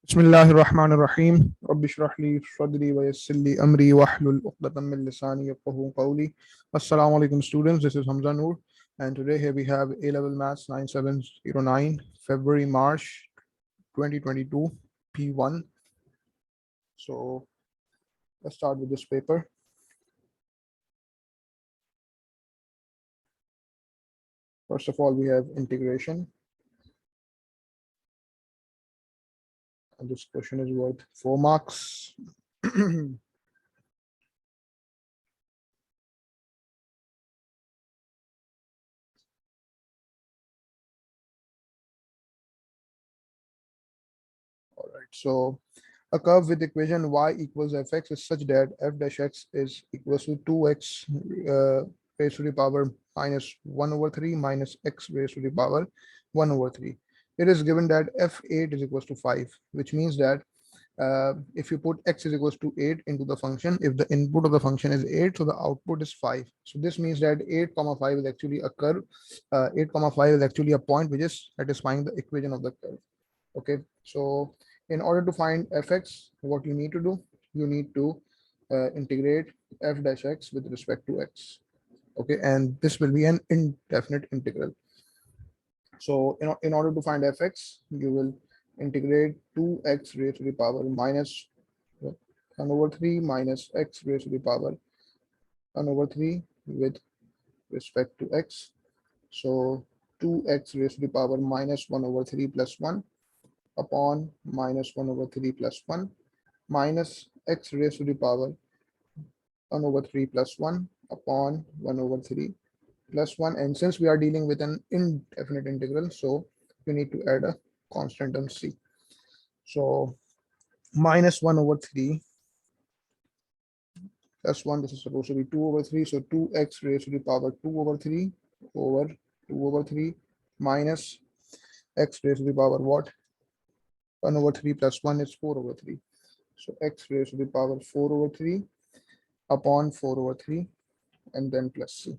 بسم الله الرحمن الرحيم رب اشرح لي صدري ويسر لي أمري واحلل عقدة من لساني يفقهوا قولي. Assalamu alaikum students, this is Hamza Noor, and today here we have A-level Maths 9709 February March 2022 P1. So let's start with this paper. First of all, we have integration, and this question is worth 4 marks. All right, so a curve with equation y equals fx is such that f dash x is equals to 2x raised to the power minus 1 over 3 minus x raised to the power 1 over 3. It is given that f8 is equals to 5, which means that if you put x is equals to 8 into the function, if the input of the function is 8, so the output is 5. So this means that 8 comma 5 is actually a curve. 8 comma 5 is actually a point which is satisfying the equation of the curve. Okay, so in order to find fx, what you need to do, you need to integrate f dash x with respect to x. Okay, and this will be an indefinite integral. So in order to find fx, you will integrate 2x raised to the power minus 1 over 3 minus x raised to the power 1 over 3 with respect to x. So 2x raised to the power minus 1 over 3 plus 1 upon minus 1 over 3 plus 1 minus x raised to the power 1 over 3 plus 1 upon 1 over 3 plus 1. And since we are dealing with an indefinite integral, so we need to add a constant term c. So minus 1 over 3 plus 1, this is supposed to be 2 over 3. So 2x raised to the power 2 over 3 over 2 over 3 minus x raised to the power what? 1 over 3 plus 1 is 4 over 3. So x raised to the power 4 over 3 upon 4 over 3 and then plus c.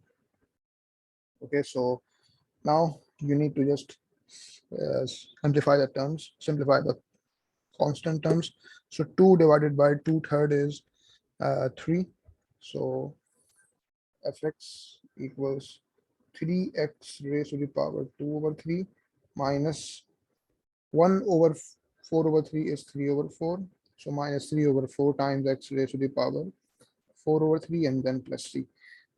Okay, so now you need to just simplify the terms, simplify the constant terms. So 2 divided by 2/3 is 3. So fx equals 3x raised to the power 2 over 3 minus 1 over 4 over 3 is 3 over 4. So minus 3 over 4 times x raised to the power 4 over 3 and then plus c.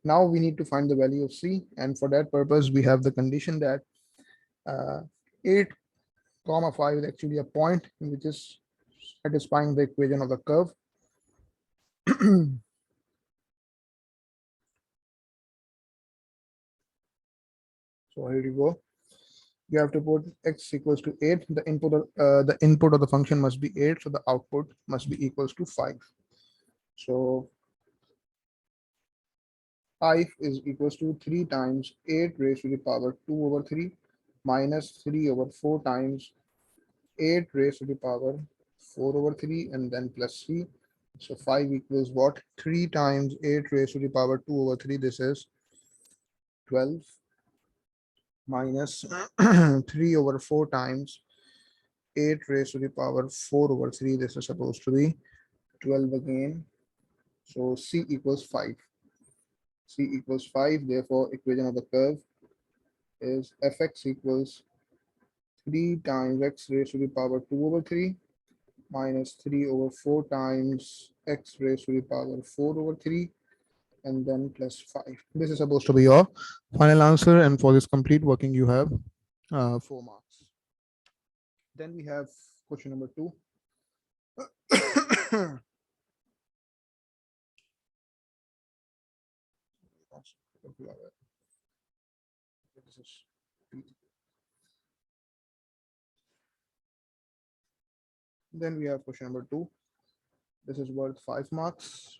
Now we need to find the value of c, and for that purpose we have the condition that 8 comma 5 is actually a point which is satisfying the equation of the curve. So here you go. You have to put x equals to 8. The input of the function must be 8, so the output must be equals to 5. So 5 is equals to 3 times 8 raised to the power 2 over 3 minus 3 over 4 times 8 raised to the power 4 over 3 and then plus c. So 5 equals what? 3 times 8 raised to the power 2 over 3. This is 12 minus 3 over 4 times 8 raised to the power 4 over 3. This is supposed to be 12 again. So c equals 5. C equals 5. Therefore, equation of the curve is fx equals 3 times x raised to the power 2 over 3 minus 3 over 4 times x raised to the power 4 over 3 and then plus 5. This is supposed to be your final answer, and for this complete working you have 4 marks. Then we have question number 2. Then we have question number 2. This is worth 5 marks.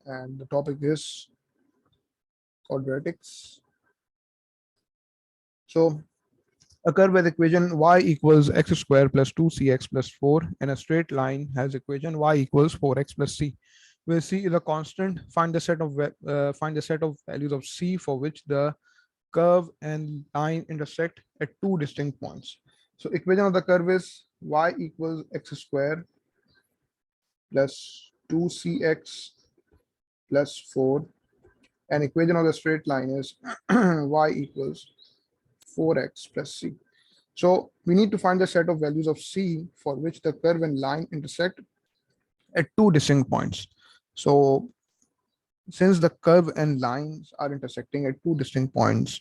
And the topic is quadratics. So a curve with equation y equals x squared plus 2cx plus 4 and a straight line has equation y equals 4x plus c, where c is a constant. Find the set of values of c for which the curve and line intersect at two distinct points. So equation of the curve is y equals x square plus 2cx plus 4, and equation of the straight line is y equals 4x plus c. So we need to find the set of values of c for which the curve and line intersect at two distinct points. So since the curve and lines are intersecting at two distinct points,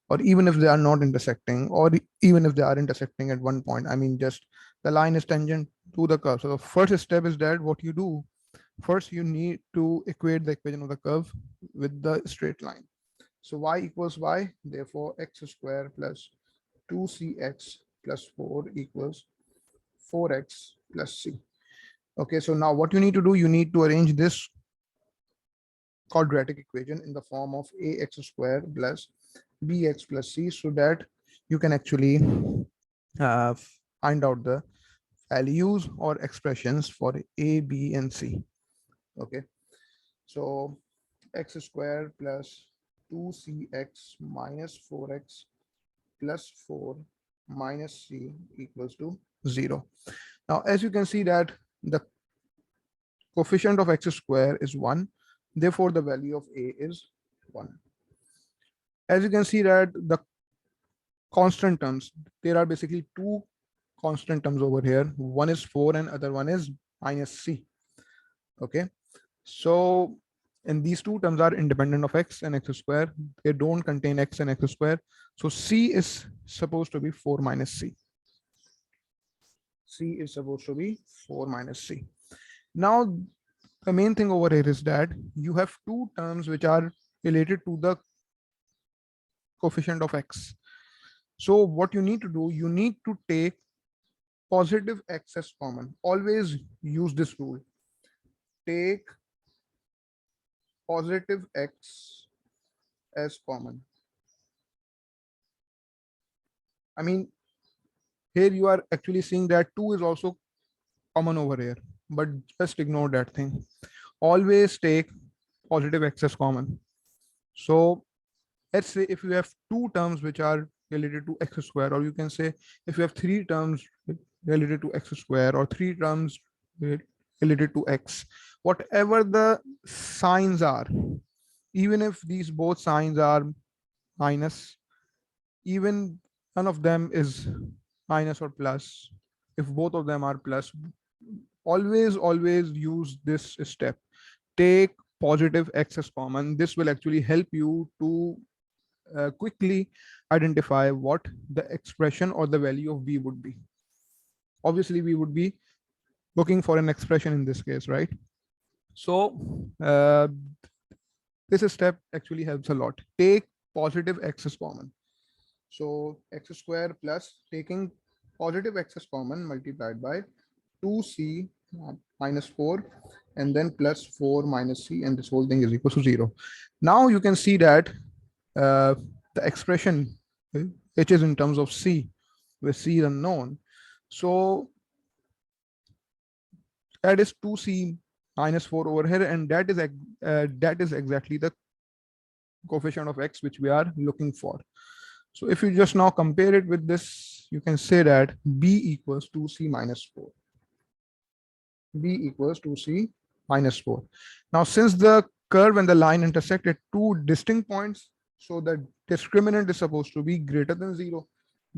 or even if they are not intersecting, or even if they are intersecting at one point, I mean, just the line is tangent to the curve. So the first step is that what you do, first you need to equate the equation of the curve with the straight line. So y equals y, therefore x square plus 2cx plus 4 equals 4x plus c. Okay, so now what you need to do, you need to arrange this quadratic equation in the form of ax square plus bx plus c, so that you can actually uh, find out the values or expressions for a, b, and c. Okay, so x square plus 2cx minus 4x plus 4 minus c equals to 0. Now, as you can see that the coefficient of x square is 1, therefore the value of a is 1. As you can see that the constant terms, there are basically two constant terms over here. One is 4 and other one is minus c. Okay, so and these two terms are independent of x and x square. They don't contain x and x square. So c is supposed to be 4 minus c. C is supposed to be 4 minus c. Now, the main thing over here is that you have two terms which are related to the coefficient of x. So what you need to do, you need to take positive x as common. Always use this rule. Take positive x as common. I mean, here you are actually seeing that 2 is also common over here, but just ignore that thing. Always take positive x as common. So let's say if you have two terms which are related to x square, or you can say if you have three terms related to x square, or three terms related to x, whatever the signs are, even if these both signs are minus, even none of them is minus or plus, if both of them are plus, always use this step. Take positive x as common. This will actually help you to quickly identify what the expression or the value of b would be. Obviously, we would be looking for an expression in this case, right? So this step actually helps a lot. Take positive x as common. So x square plus taking positive x as common multiplied by 2c minus 4 and then plus 4 minus c, and this whole thing is equal to 0. Now you can see that the expression which is in terms of c, where c is unknown. So that is 2c minus 4 over here, and that is exactly the coefficient of x which we are looking for. So if you just now compare it with this, you can say that b equals 2c minus 4. B equals 2c minus 4. Now, since the curve and the line intersect at two distinct points, so the discriminant is supposed to be greater than 0.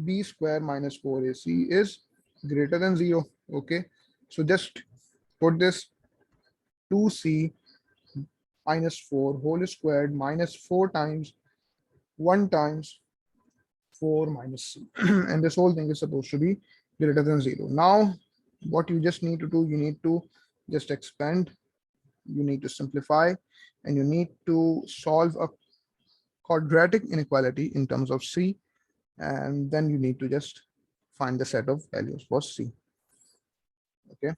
B square minus 4ac is greater than 0. Okay, so just put this 2c minus 4 whole squared minus 4 times 1 times 4 minus c, and this whole thing is supposed to be greater than 0. Now, what you just need to do, you need to just expand, you need to simplify, and you need to solve a quadratic inequality in terms of c, and then you need to just find the set of values for c. Okay,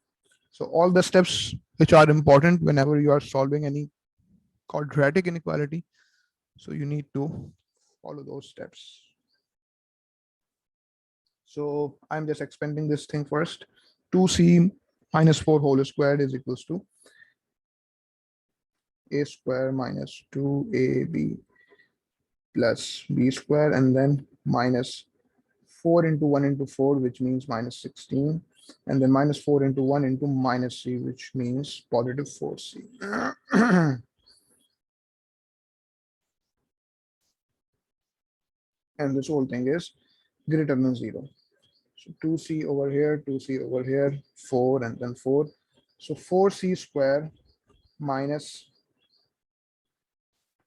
so all the steps which are important whenever you are solving any quadratic inequality, so you need to follow those steps. So I'm just expanding this thing first. 2c minus 4 whole squared is equals to a square minus 2ab plus b square, and then minus 4 into 1 into 4, which means minus 16, and then minus 4 into 1 into minus c, which means positive 4c. And this whole thing is greater than 0. So 2c over here, 2c over here, 4 and then 4. So 4c square minus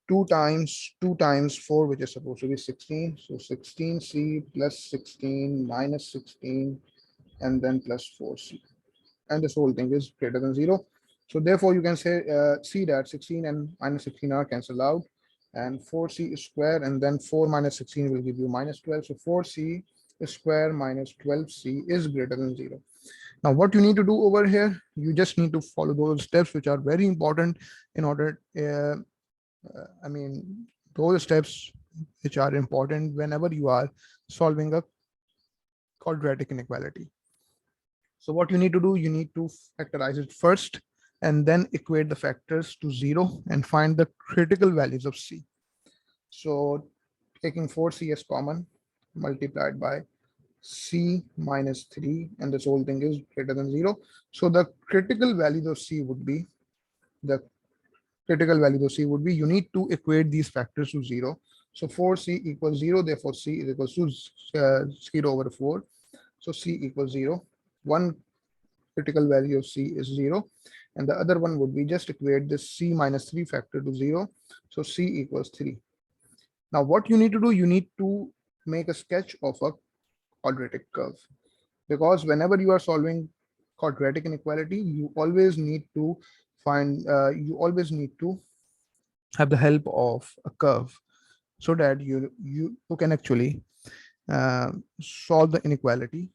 2 times 4, which is supposed to be 16. So 16c plus 16 minus 16 and then plus 4c. And this whole thing is greater than 0. So therefore you can say see that 16 and minus 16 are cancelled out, and 4c is square, and then 4 minus 16 will give you minus 12. So 4c square minus 12c is greater than 0. Now what you need to do over here, you just need to follow those steps which are very important in order I mean, those steps which are important whenever you are solving a quadratic inequality. So what you need to do, you need to factorize it first and then equate the factors to 0 and find the critical values of C. So taking 4C as common, multiplied by C minus 3, and this whole thing is greater than 0. So the critical values of C would be, you need to equate these factors to 0. So 4C equals 0, therefore C is equals to 0 over 4. So C equals 0. One critical value of C is 0, and the other one would be just equate this C minus 3 factor to 0. So C equals 3. Now what you need to do, you need to make a sketch of a quadratic curve, because whenever you are solving quadratic inequality, you always need to have the help of a curve, so that you can actually solve the inequality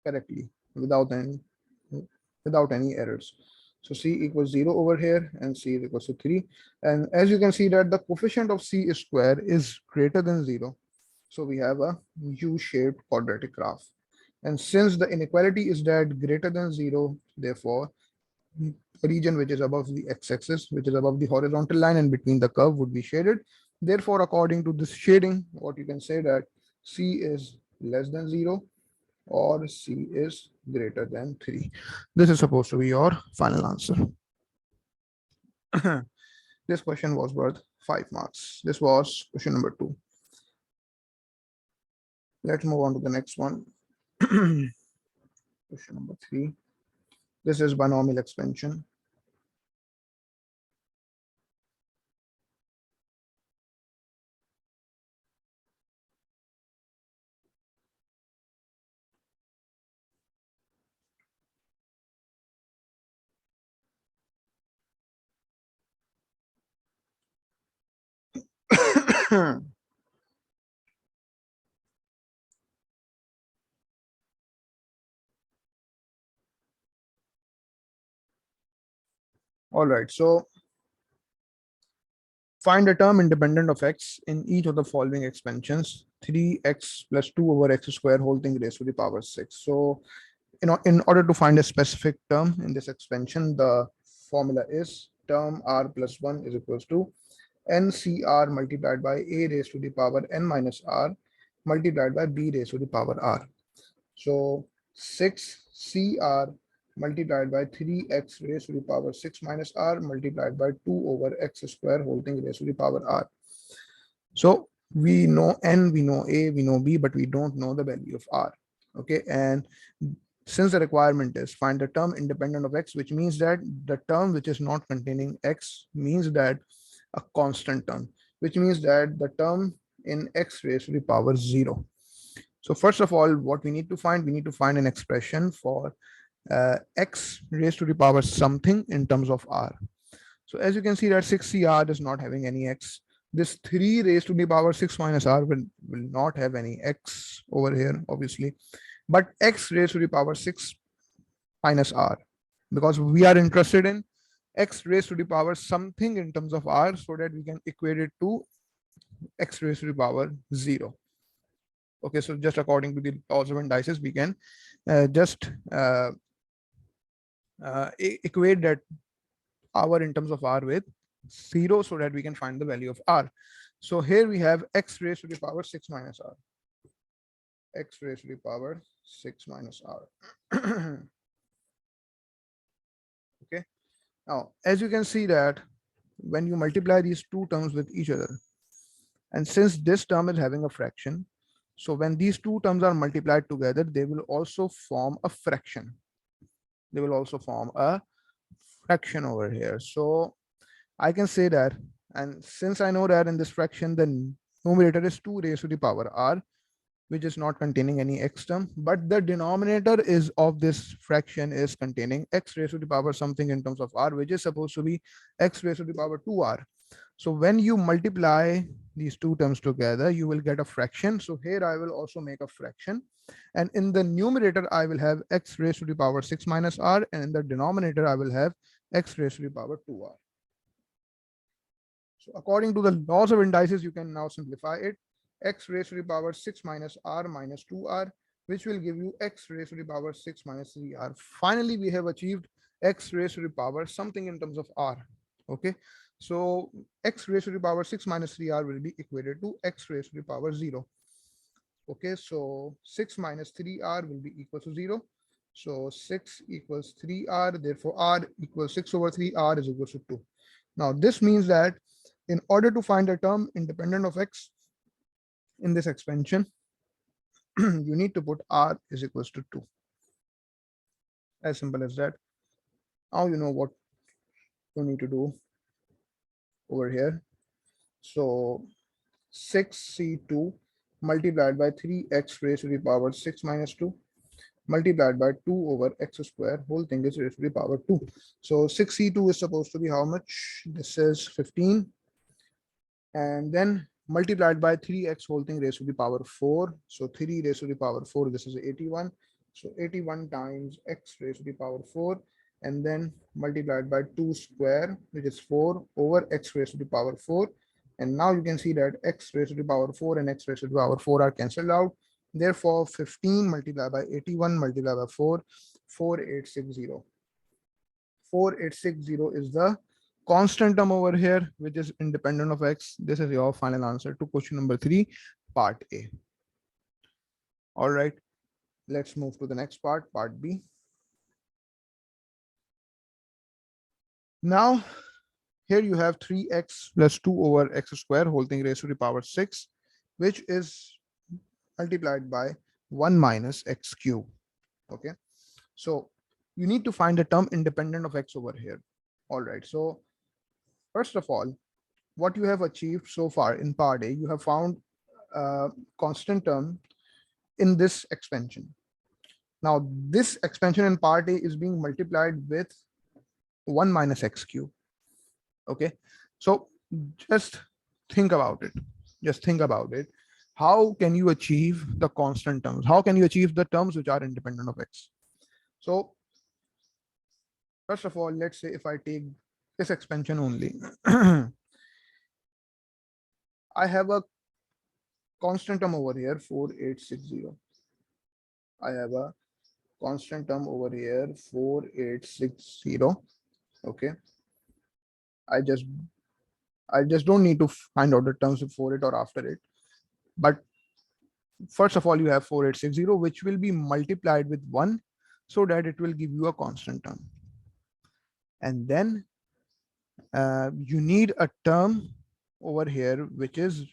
correctly without any errors. So C equals 0 over here, and C is equals to 3. And as you can see that the coefficient of C square is greater than 0. So we have a U-shaped quadratic graph. And since the inequality is that greater than 0, therefore, the region which is above the x-axis, which is above the horizontal line and between the curve, would be shaded. Therefore, according to this shading, what you can say that C is less than 0 or C is greater than 3. This is supposed to be your final answer. This question was worth 5 marks. This was question number 2. Let's move on to the next one. Question number 3. This is binomial expansion. All right, so find a term independent of x in each of the following expansions: 3x plus 2 over x square whole thing raised to the power 6. So in order to find a specific term in this expansion, the formula is term r plus 1 is equals to ncr multiplied by a raised to the power n minus r multiplied by b raised to the power r. So 6cr multiplied by 3x raised to the power 6 minus r multiplied by 2 over x square whole thing raised to the power r. So we know n, we know a, we know b, but we don't know the value of r. Okay, and since the requirement is find the term independent of x, which means that the term which is not containing x means that a constant term, which means that the term in x raised to the power 0. So first of all, what we need to find an expression for x raised to the power something in terms of r. So as you can see that 6cr is not having any x. This 3 raised to the power 6 minus r will not have any x over here, obviously. But x raised to the power 6 minus r, because we are interested in x raised to the power something in terms of r, so that we can equate it to x raised to the power 0. Okay, so just according to the laws of indices, we can just equate that power in terms of r with 0 so that we can find the value of r. So here we have x raised to the power 6 minus r. X raised to the power 6 minus r. Okay. Now, as you can see that when you multiply these two terms with each other, and since this term is having a fraction, so when these two terms are multiplied together, they will also form a fraction. They will also form a fraction over here. So I can say that, and since I know that in this fraction, the numerator is 2 raised to the power r, which is not containing any x term, but the denominator is of this fraction is containing x raised to the power something in terms of r, which is supposed to be x raised to the power 2r. So when you multiply these two terms together, you will get a fraction. So here I will also make a fraction. And in the numerator, I will have x raised to the power 6 minus r. And in the denominator, I will have x raised to the power 2r. So according to the laws of indices, you can now simplify it. X raised to the power 6 minus r minus 2r, which will give you x raised to the power 6 minus 3r. Finally, we have achieved x raised to the power something in terms of r. Okay. So x raised to the power 6 minus 3r will be equated to x raised to the power 0. Okay, so 6 minus 3r will be equal to 0. So 6 equals 3r, therefore r equals 6 over 3, r is equal to 2. Now this means that in order to find a term independent of x in this expansion, you need to put r is equals to 2. As simple as that. Now you know what you need to do over here. So 6c2 multiplied by 3x raised to the power 6 minus 2 multiplied by 2 over x square, whole thing is raised to the power 2. So 6c2 is supposed to be how much? This is 15. And then multiplied by 3x whole thing raised to the power 4. So 3 raised to the power 4, this is 81. So 81 times x raised to the power 4, and then multiplied by 2 square, which is 4 over x raised to the power 4. And now you can see that x raised to the power 4 and x raised to the power 4 are cancelled out. Therefore, 15 multiplied by 81 multiplied by 4, 4860. 4860 is the constant term over here, which is independent of x. This is your final answer to question number 3, part A. All right, let's move to the next part, part B. Now, here you have 3x plus 2 over x square, whole thing raised to the power 6, which is multiplied by 1 minus x cube. Okay, so you need to find a term independent of x over here. All right, so first of all, what you have achieved so far in part A, you have found a constant term in this expansion. Now, this expansion in part A is being multiplied with 1 minus x cube. Okay, so just think about it. Just think about it. How can you achieve the constant terms? How can you achieve the terms which are independent of x? So first of all, let's say if I take this expansion only, I have a constant term over here, 4860. I have a constant term over here, 4860. Okay. I just don't need to find out the terms before it or after it. But first of all, you have 4860, which will be multiplied with 1 so that it will give you a constant term. And then you need a term over here, which is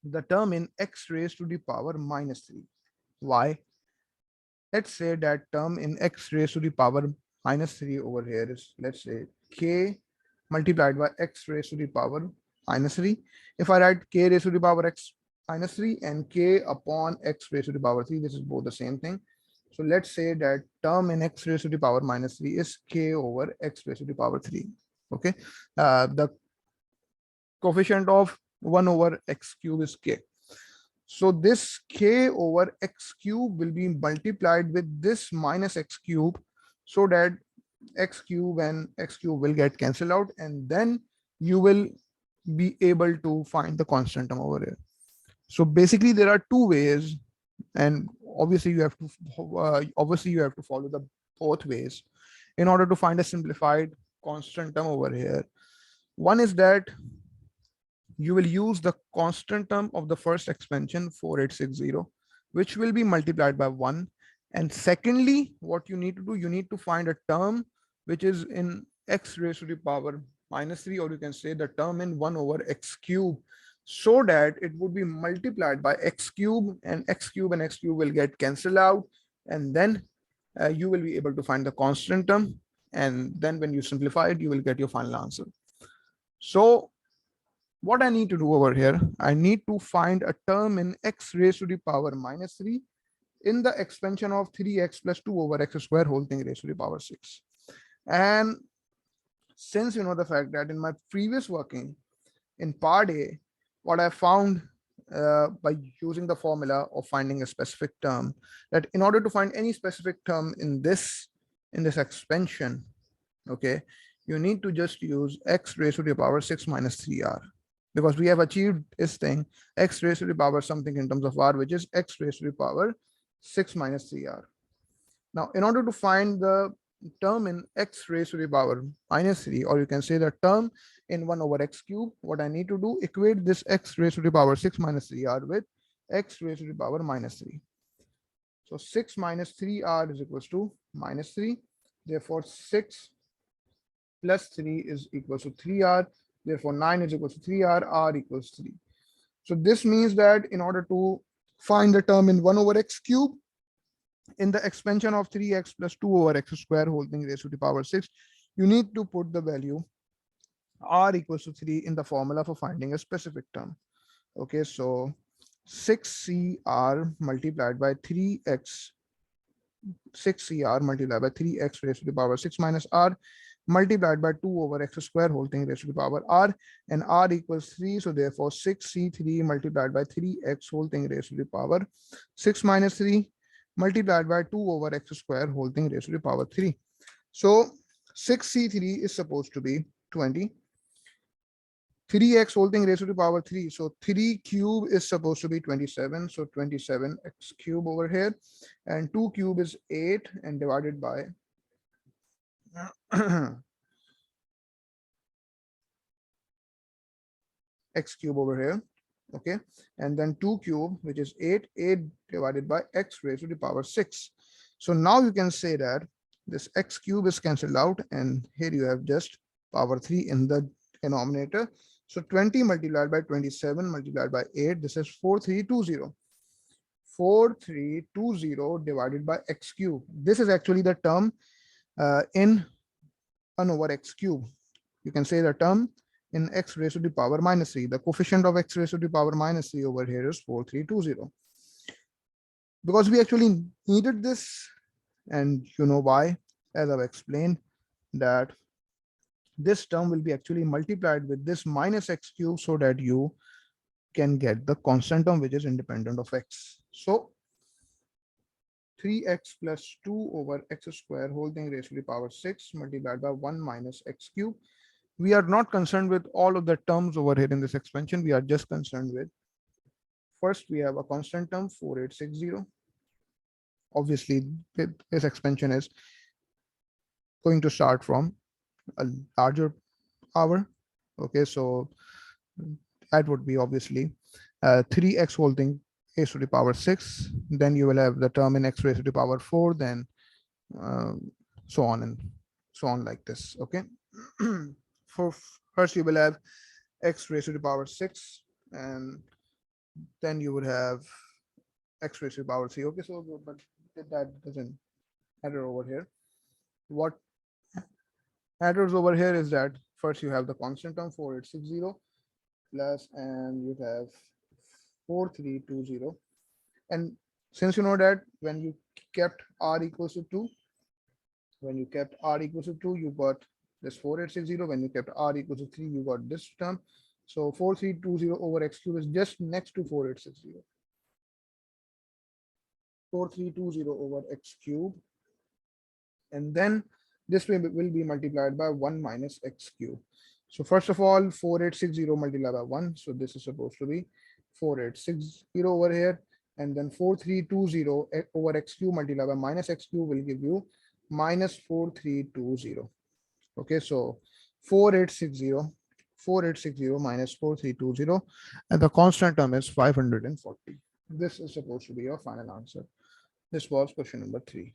the term in x raised to the power minus 3. Why? Let's say that term in x raised to the power minus 3 over here is, let's say, k multiplied by x raised to the power minus 3. If I write k raised to the power x minus 3 and k upon x raised to the power 3, this is both the same thing. So let's say that term in x raised to the power minus 3 is k over x raised to the power 3. Okay. The coefficient of 1 over x cube is k. So this k over x cube will be multiplied with this minus x cube so that x cube and x cube will get cancelled out, and then you will be able to find the constant term over here. So basically there are two ways, and obviously you have to follow the both ways in order to find a simplified constant term over here. One is that you will use the constant term of the first expansion 4860, which will be multiplied by 1. And secondly, what you need to do, you need to find a term which is in x raised to the power minus 3, or you can say the term in 1 over x cube, so that it would be multiplied by x cube, and x cube and x cube will get cancelled out. And then you will be able to find the constant term. And then when you simplify it, you will get your final answer. So what I need to do over here, I need to find a term in x raised to the power minus 3 in the expansion of 3x plus 2 over x square whole thing raised to the power 6. And since you know the fact that in my previous working in part A, what I found by using the formula of finding a specific term, that in order to find any specific term in this expansion, okay, you need to just use x raised to the power 6 minus 3r, because we have achieved this thing, x raised to the power something in terms of r, which is x raised to the power 6 minus 3r. Now, in order to find the term in x raised to the power minus 3, or you can say the term in 1 over x cube, what I need to do, equate this x raised to the power 6 minus 3r with x raised to the power minus 3. So 6 minus 3r is equals to minus 3. Therefore, 6 plus 3 is equals to 3r. Therefore, 9 is equals to 3r, r equals 3. So this means that in order to find the term in 1 over x cube in the expansion of 3x plus 2 over x square whole thing raised to the power 6, you need to put the value r equals to 3 in the formula for finding a specific term. Okay, so 6cr multiplied by 3x, 6cr multiplied by 3x raised to the power 6 minus r multiplied by 2 over x square whole thing raised to the power r, and r equals 3. So therefore 6c3 multiplied by 3x whole thing raised to the power 6 minus 3 multiplied by 2 over x square whole thing raised to the power 3. So 6c3 is supposed to be 20. 3x whole thing raised to the power 3. So 3 cube is supposed to be 27. So 27x cube over here. And 2 cube is 8, and divided by x cube over here. Okay. And then 2 cube, which is 8 divided by x raised to the power 6. So now you can say that this x cube is cancelled out, and here you have just power 3 in the denominator. So 20 multiplied by 27 multiplied by 8, this is 4320. 4320 divided by x cube. This is actually the term in 1 over x cube. You can say the term in x raised to the power minus 3. The coefficient of x raised to the power minus 3 over here is 4320. Because we actually needed this, and you know why, as I've explained, that this term will be actually multiplied with this minus x cube, so that you can get the constant term which is independent of x. So 3x plus 2 over x square whole thing raised to the power 6 multiplied by 1 minus x cube. We are not concerned with all of the terms over here in this expansion. We are just concerned with, first we have a constant term 4860. Obviously, this expansion is going to start from a larger power. Okay, so that would be obviously 3x whole thing raised to the power 6. Then you will have the term in x raised to the power 4, then so on and so on like this. Okay. For first you will have x raised to the power 6, and then you would have x raised to the power 3. Okay, so but that doesn't matter over here. What matters over here is that first you have the constant term 4860 plus, and you have 4320. And since you know that when you kept r equals to 2, you got this 4860. When you kept r equals to 3, you got this term. So 4320 over x cube is just next to 4860. 4320 over x cube. And then this will be multiplied by 1 minus x cube. So first of all, 4860 multiplied by 1. So this is supposed to be 4860 over here. And then 4320 over x cube multiplied by minus x cube will give you minus 4320. Okay, so 4860 4860 minus 4320, and the constant term is 540. This is supposed to be your final answer. This was question number 3.